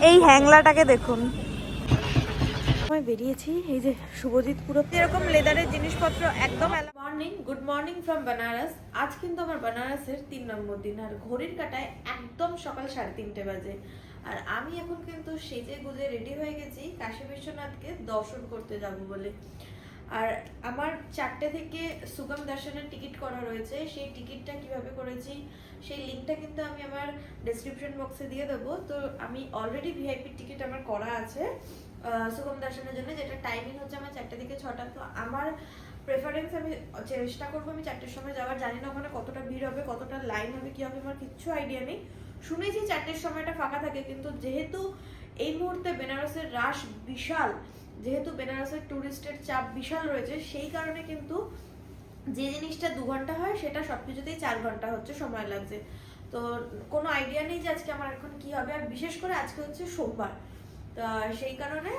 এই হ্যাংলাটাকে দেখুন। আমি বেরিয়েছি, এই যে শুভজিৎ পুরো এরকম লেদারের জিনিসপত্র একদম। Morning, good morning from Benares. আজ কিন্তু আমার বেনারসের 3 নম্বর দিন, আর ঘড়ির কাঁটায় একদম সকাল 3:30 বাজে। আর আমি এখন কিন্তু সেজে গুজে রেডি হয়ে গেছি কাশী বিশ্বনাথকে দর্শন করতে যাব বলে। আর আমার 4টে থেকে সুগম দর্শনের টিকিট করা রয়েছে। সেই টিকিটটা কিভাবে করেছি সেই লিঙ্কটা কিন্তু আমি আমার ডেসক্রিপশন বক্সে দিয়ে দেবো। তো আমি অলরেডি ভিআইপি টিকিট আমার করা আছে সুগম দর্শনের জন্য, যেটা টাইমিং হচ্ছে আমার 4টে থেকে 6টা। তো আমার প্রেফারেন্স, আমি চেষ্টা করবো আমি 4টের সময় যাওয়ার। জানি না ওখানে কতটা ভিড় হবে, কতটা লাইন হবে, কি হবে, আমার কিচ্ছু আইডিয়া নেই। শুনেছি 4টের সময়টা ফাঁকা থাকে, কিন্তু যেহেতু এই মুহূর্তে বেনারসের রাশ বিশাল, যেহেতু বেনারসের টুরিস্টের চাপ বিশাল রয়েছে, সেই কারণে কিন্তু যে জিনিসটা 2 ঘন্টা হয় সেটা সবকিছুতেই 4 ঘন্টা হচ্ছে, সময় লাগছে। তো কোনো আইডিয়া নেই যে আজকে আমার এখন কি হবে। আর বিশেষ করে আজকে হচ্ছে সোমবার, তো সেই কারণে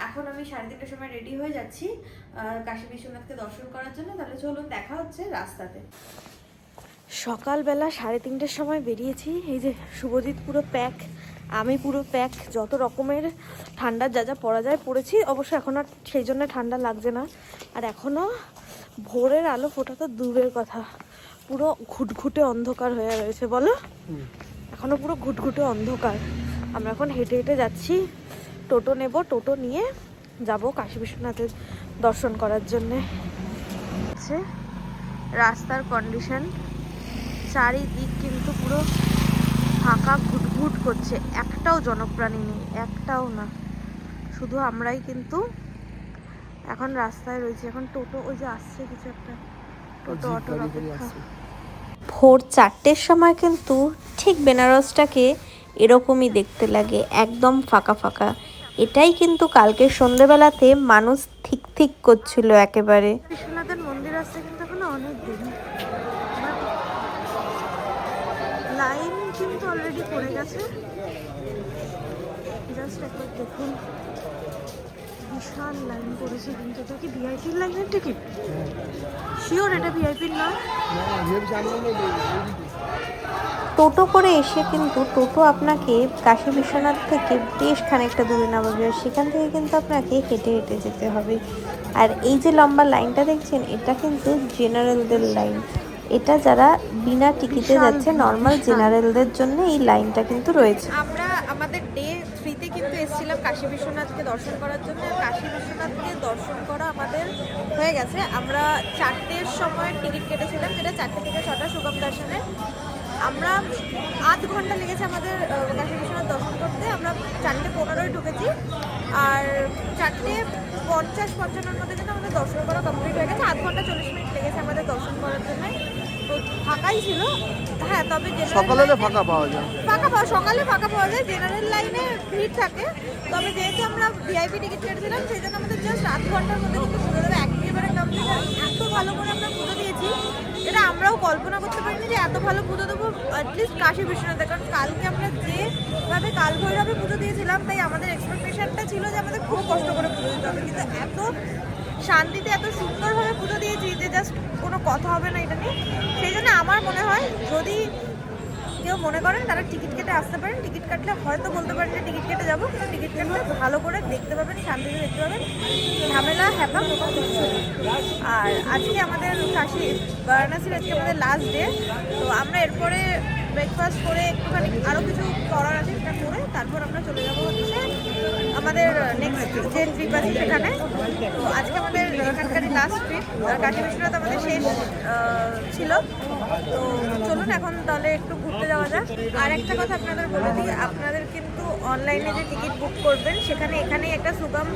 এখন আমি 3:30টার সময় রেডি হয়ে যাচ্ছি কাশী বিশ্বনাথকে দর্শন করার জন্য। তাহলে চলুন, দেখা হচ্ছে রাস্তাতে। সকালবেলা 3:30টার সময় বেরিয়েছি, এই যে শুভজিৎ পুরো প্যাক, আমি পুরো প্যাক, যত রকমের ঠান্ডার যা যা পরা যায় পরেছি। অবশ্য এখন আর সেই জন্য ঠান্ডা লাগছে না। আর এখনও ভোরের আলো ফোটা তো দূরের কথা, পুরো ঘুটঘুটে অন্ধকার হয়ে রয়েছে। বলো, এখনও পুরো ঘুটঘুটে অন্ধকার। আমরা এখন হেঁটে হেঁটে যাচ্ছি, টোটো নেব, টোটো নিয়ে যাব কাশী বিশ্বনাথের দর্শন করার জন্যে। রাস্তার কন্ডিশন, চারিদিক কিন্তু পুরো ফাঁকা, ঘুটঘুট করছে, একটাও জনপ্রাণী নেই, একটাও না, শুধু আমরাই কিন্তু এখন রাস্তায় রয়েছে। এখন টোটো ওই যে আসছে কিছু একটা, টোটো অটোর অপেক্ষা। ভোর 4টের সময় কিন্তু ঠিক বেনারসটাকে এরকমই দেখতে লাগে, একদম ফাঁকা ফাঁকা। এটাই কিন্তু কালকে সন্ধ্যেবেলাতে মানুষ ঠিক ঠিক করছিল একেবারে। বিশ্বনাথের মন্দির আসছে কিন্তু এখনো অনেক দিন, লাইন কিন্তু অলরেডি পড়ে গেছে। জাস্ট একবার দেখুন, বিশাল লাইন পড়েছে। কিন্তু এটা কি ভিআইপির লাইনের টিকিট? শিওর এটা ভিআইপির না? টোটো করে এসে কিন্তু টোটো আপনাকে কাশী বিশ্বনাথ থেকে বেশ খানিকটা দূরে নামাবে, আর সেখান থেকে কিন্তু আপনাকে হেঁটে হেঁটে যেতে হবে। আর এই যে লম্বা লাইনটা দেখছেন, এটা কিন্তু জেনারেলদের লাইন। এটা যারা বিনা টিকিটে যাচ্ছে, নর্মাল জেনারেলদের জন্য এই লাইনটা কিন্তু রয়েছে। আমরা আমাদের ডে 3তে কিন্তু এসেছিলাম কাশী বিশ্বনাথকে দর্শন করার জন্য। কাশী বিশ্বনাথকে দর্শন করা আমাদের হয়ে গেছে। আমরা 4টের সময় টিকিট কেটেছিলাম, যেটা 4টে থেকে 6টা সুগম দর্শনে। আমরা 8 ঘন্টা লেগেছে আমাদের কাশী বিশ্বনাথ দর্শন করতে। আমরা 4:15 ঢুকেছি, আর 4:50-55 মধ্যে কিন্তু আমাদের দর্শন করা কমপ্লিট হয়ে গেছে। 8 ঘন্টা 40 মিনিট লেগেছে আমাদের দর্শন করার জন্য। তো ফাঁকাই ছিল। হ্যাঁ, তবে সকালে ফাঁকা পাওয়া যায়, সকালে ফাঁকা পাওয়া যায়, জেনারেল লাইনে ভিড় থাকে। তবে যেহেতু আমরা ভিআইপি টিকিট কেটেছিলাম, সেই জন্য আমাদের জাস্ট 8 ঘন্টার মধ্যে কিন্তু পুজো দেবে একেবারে কমপ্লিট। এত ভালো করে আমরা পুজো দিয়েছি, এটা আমরাও কল্পনা করতে পারিনি যে এত ভালো পুজো দেবো অ্যাটলিস্ট কাশী বিশ্বনাথে। কারণ কালকে আমরা যেভাবে কাল ভৈরবে পুজো দিয়েছিলাম, তাই আমাদের এক্সপেকটেশনটা ছিল যে আমাদের খুব কষ্ট করে পুজো দিতে হবে। কিন্তু এত শান্তিতে, এত সুন্দরভাবে পুজো দিয়েছি যে জাস্ট কোনো কথা হবে না এটা নিয়ে। সেই জন্য আমার মনে হয়, যদি কেউ মনে করেন তারা টিকিট কেটে আসতে পারেন। টিকিট কাটলে হয়তো বলতে পারেন যে টিকিট কেটে যাবো, কিন্তু টিকিট কাটলে ভালো করে দেখতে পাবেন, শান্তিতে দেখতে পাবেন, ঝামেলা হ্যাপা কোনো কিছু নেই। আর আজকে আমাদের কাশী বারাণসীর আজকে আমাদের লাস্ট ডে। তো আমরা এরপরে ব্রেকফাস্ট করে একটুখানি আরও কিছু করার আছে সেটা করে তারপর আমরা চলে যাবো হচ্ছে আমাদের নেক্সট যে ট্রিপ আছে সেখানে। তো আজকে আমাদের এখানকারই লাস্ট ট্রিপ, কাশী বিশ্বনাথ আমাদের শেষ ছিল। তো চলুন এখন তাহলে একটু ঘুরতে যাওয়া যাক। আর একটা কথা আপনাদের বলে দিই, আপনাদের কিন্তু অনলাইনে যে টিকিট বুক করবেন, সেখানে এখানেই একটা সুগম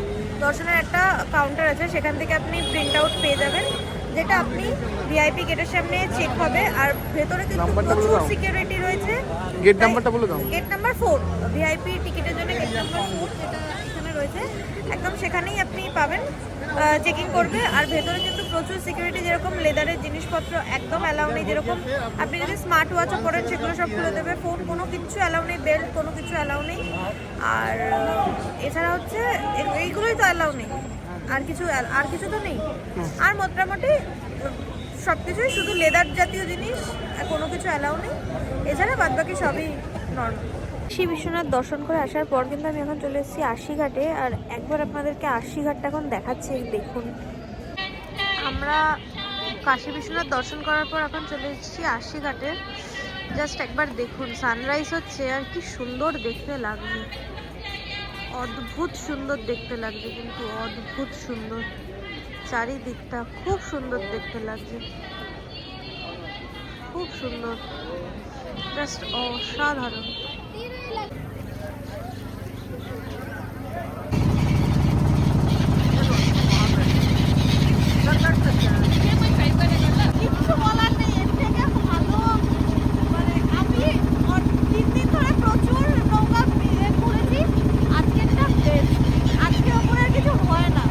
দর্শনের একটা কাউন্টার আছে, সেখান থেকে আপনি প্রিন্ট আউট পেয়ে যাবেন, যেটা আপনি ভিআইপি গেটের সামনে চেক হবে। আর ভেতরে কিন্তু প্রচুর সিকিউরিটি রয়েছে। গেট নাম্বারটা বলে দাও। গেট নাম্বার 4, ভিআইপি টিকিটের জন্য গেট নাম্বার 4 যেটা এখানে রয়েছে, একদম সেখানেই আপনি পাবেন, চেকিং করবে। আর ভেতরে কিন্তু প্রচুর সিকিউরিটি, যেরকম লেদারের জিনিসপত্র একদম অ্যালাউ নেই। যেরকম আপনি যদি স্মার্ট ওয়াচও পরেন সেগুলো সব খুলে দেবে, ফোন কোনো কিছু অ্যালাউ নেই, বেল্ট কোনো কিছু অ্যালাউ নেই। আর এছাড়া হচ্ছে এইগুলোই তো অ্যালাউ নেই, আর কিছু তো নেই। আর মোটামুটি সব কিছুই, শুধু লেদার জাতীয় জিনিস কোনো কিছু অ্যালাউ নেই, এছাড়া বাদবাকি সবই নর্মাল। কাশী বিশ্বনাথ দর্শন করে আসার পর কিন্তু আমি এখন চলে এসেছি আশিঘাটে, আর একবার আপনাদেরকে আশিঘাটটা এখন দেখাচ্ছি, এই দেখুন। আমরা কাশী বিশ্বনাথ দর্শন করার পর এখন চলে এসেছি আশিঘাটে। জাস্ট একবার দেখুন, সানরাইজ হচ্ছে আর কি সুন্দর দেখতে লাগবে, অদ্ভুত সুন্দর দেখতে লাগছে, কিন্তু অদ্ভুত সুন্দর, চারিদিকটা খুব সুন্দর দেখতে লাগছে, খুব সুন্দর, জাস্ট অসাধারণ। কিচ্ছু বলার নেই, এর থেকে ভালো মানে আমি 3 দিন ধরে প্রচুর নৌকা ঘুরেছি, আজকে যেটা বেস্ট, আজকে ওপরে আর কিছু হয় না।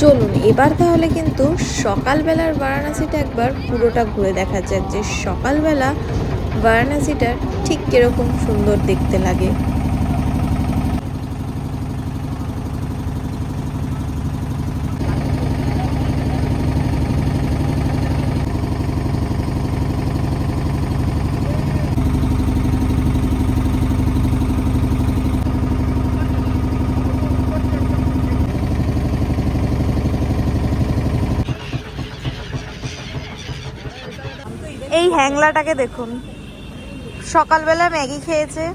চলুন এবার তাহলে কিন্তু সকালবেলার বারাণসীটা একবার পুরোটা ঘুরে দেখা যাক, যে সকালবেলা বারাণসীটা ঠিক কিরকম সুন্দর দেখতে লাগে। এই হ্যাংলাটাকে দেখুন, সকালবেলা ম্যাগি খেয়েছে,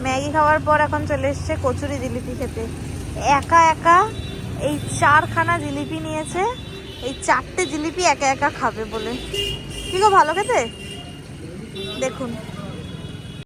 ম্যাগি খাওয়ার পর এখন চলে এসছে কচুরি জিলিপি খেতে। একা একা এই 4খানা জিলিপি নিয়েছে, এই 4টে জিলিপি একা একা খাবে বলে। কি গো, ভালো খেতে? দেখুন।